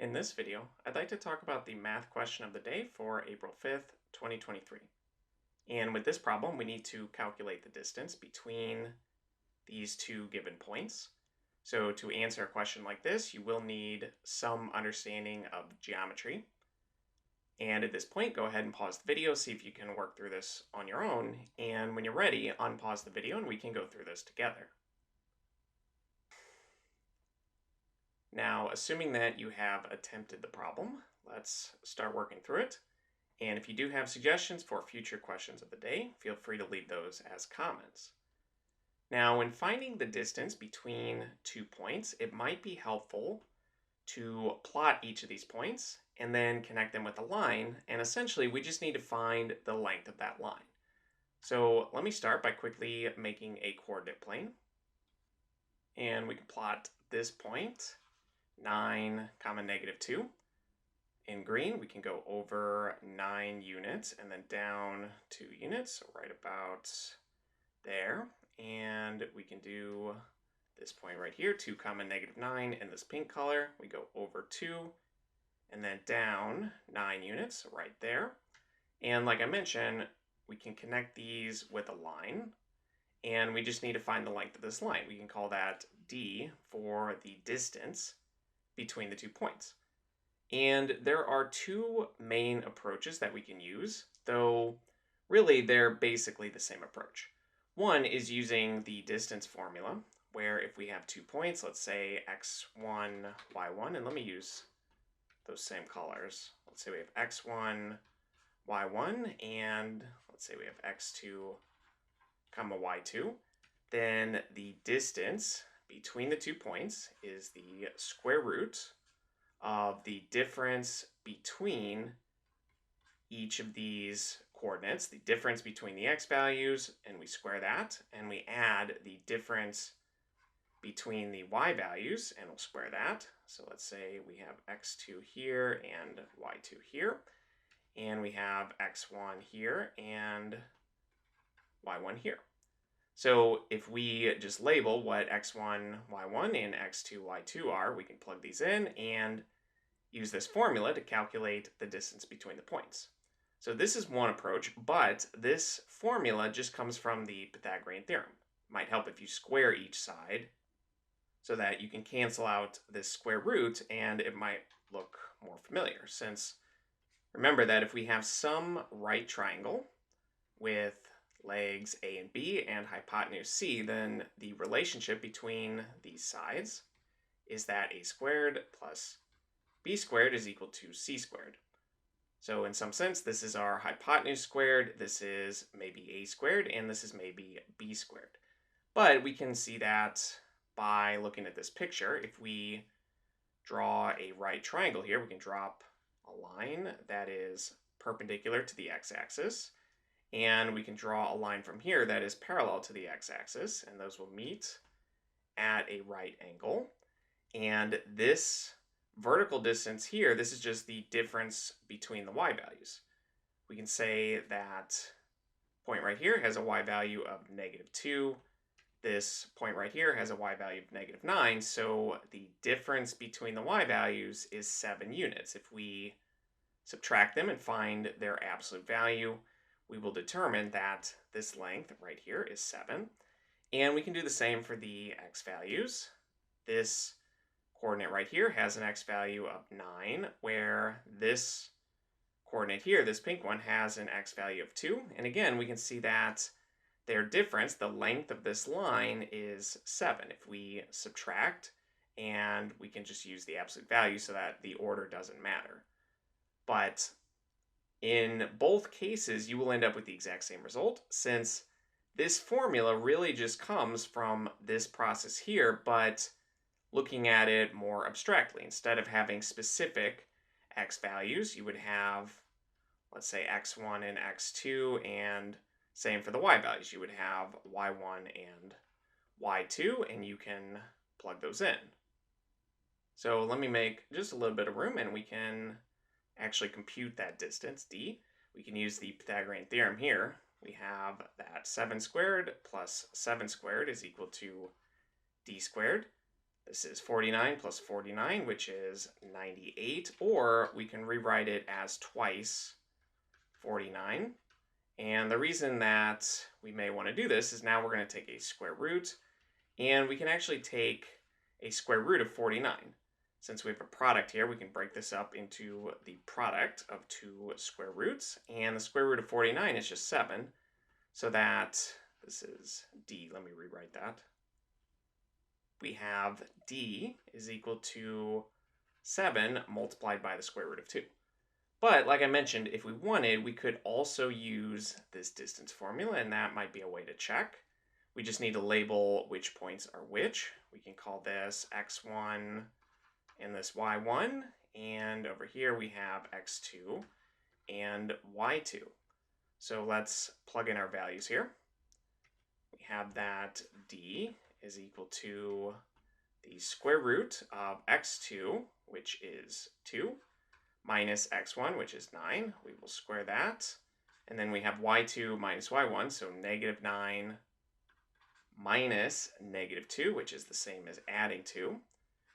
In this video, I'd like to talk about the math question of the day for April 5th, 2023. And with this problem, we need to calculate the distance between these two given points. So to answer a question like this, you will need some understanding of geometry. And at this point, go ahead and pause the video, see if you can work through this on your own. And when you're ready, unpause the video and we can go through this together. Now, assuming that you have attempted the problem, let's start working through it. And if you do have suggestions for future questions of the day, feel free to leave those as comments. Now, when finding the distance between 2 points, it might be helpful to plot each of these points and then connect them with a line. And essentially, we just need to find the length of that line. So let me start by quickly making a coordinate plane. And we can plot this point, 9, -2. In green, we can go over 9 units and then down 2 units, so right about there. And we can do this point right here, 2, -9 in this pink color. We go over 2 and then down 9 units, so right there. And like I mentioned, we can connect these with a line, and we just need to find the length of this line. We can call that D for the distance between the 2 points. And there are 2 main approaches that we can use, though really they're basically the same approach. One is using the distance formula, where if we have 2 points, let's say x1, y1, and let me use those same colors. Let's say we have x1, y1, and let's say we have x2, y2. Then the distance between the 2 points is the square root of the difference between each of these coordinates, the difference between the x values, and we square that, and we add the difference between the y values, and we'll square that. So let's say we have x2 here and y2 here, and we have x1 here and y1 here. So if we just label what x1, y1 and x2, y2 are, we can plug these in and use this formula to calculate the distance between the points. So this is one approach, but this formula just comes from the Pythagorean theorem. It might help if you square each side so that you can cancel out this square root and it might look more familiar. Since remember that if we have some right triangle with legs A and B and hypotenuse C, then the relationship between these sides is that a squared plus b squared is equal to c squared. So in some sense, this is our hypotenuse squared, this is maybe a squared, and this is maybe b squared. But we can see that by looking at this picture. If we draw a right triangle here, we can drop a line that is perpendicular to the x-axis, and we can draw a line from here that is parallel to the x-axis, and those will meet at a right angle. And this vertical distance here, this is just the difference between the y values. We can say that point right here has a y value of -2. This point right here has a y value of -9. So the difference between the y values is 7 units. If we subtract them and find their absolute value, we will determine that this length right here is 7. And we can do the same for the x values. This coordinate right here has an x value of 9, where this coordinate here, this pink one, has an x value of 2. And again, we can see that their difference, the length of this line, is 7. If we subtract, and we can just use the absolute value so that the order doesn't matter. But in both cases, you will end up with the exact same result, since this formula really just comes from this process here, but looking at it more abstractly. Instead of having specific x values, you would have, let's say, x1 and x2, and same for the y values. You would have y1 and y2, and you can plug those in. So let me make just a little bit of room, and we can actually compute that distance, d. We can use the Pythagorean theorem here. We have that 7 squared plus 7 squared is equal to d squared. This is 49 plus 49, which is 98, or we can rewrite it as twice 49. And the reason that we may want to do this is now we're going to take a square root, and we can actually take a square root of 49. Since we have a product here, we can break this up into the product of two square roots, and the square root of 49 is just 7, so that this is d. Let me rewrite that. We have d is equal to 7 multiplied by the square root of 2. But like I mentioned, if we wanted, we could also use this distance formula, and that might be a way to check. We just need to label which points are which. We can call this x1 and this y1, and over here we have x2 and y2. So let's plug in our values here. We have that d is equal to the square root of x2, which is 2, minus x1, which is 9. We will square that. And then we have y2 minus y1, so negative 9 minus negative 2, which is the same as adding 2.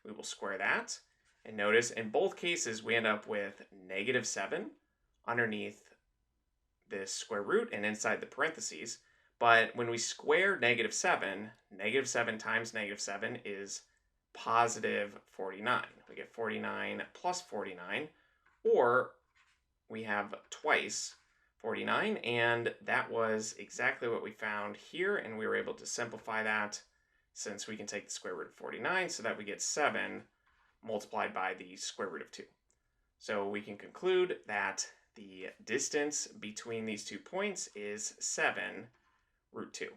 We will square that. And notice in both cases, we end up with negative 7 underneath this square root and inside the parentheses. But when we square negative 7 times negative 7 is positive 49. We get 49 plus 49, or we have twice 49, and that was exactly what we found here, and we were able to simplify that since we can take the square root of 49, so that we get 7 multiplied by the square root of 2. So we can conclude that the distance between these 2 points is 7 root 2.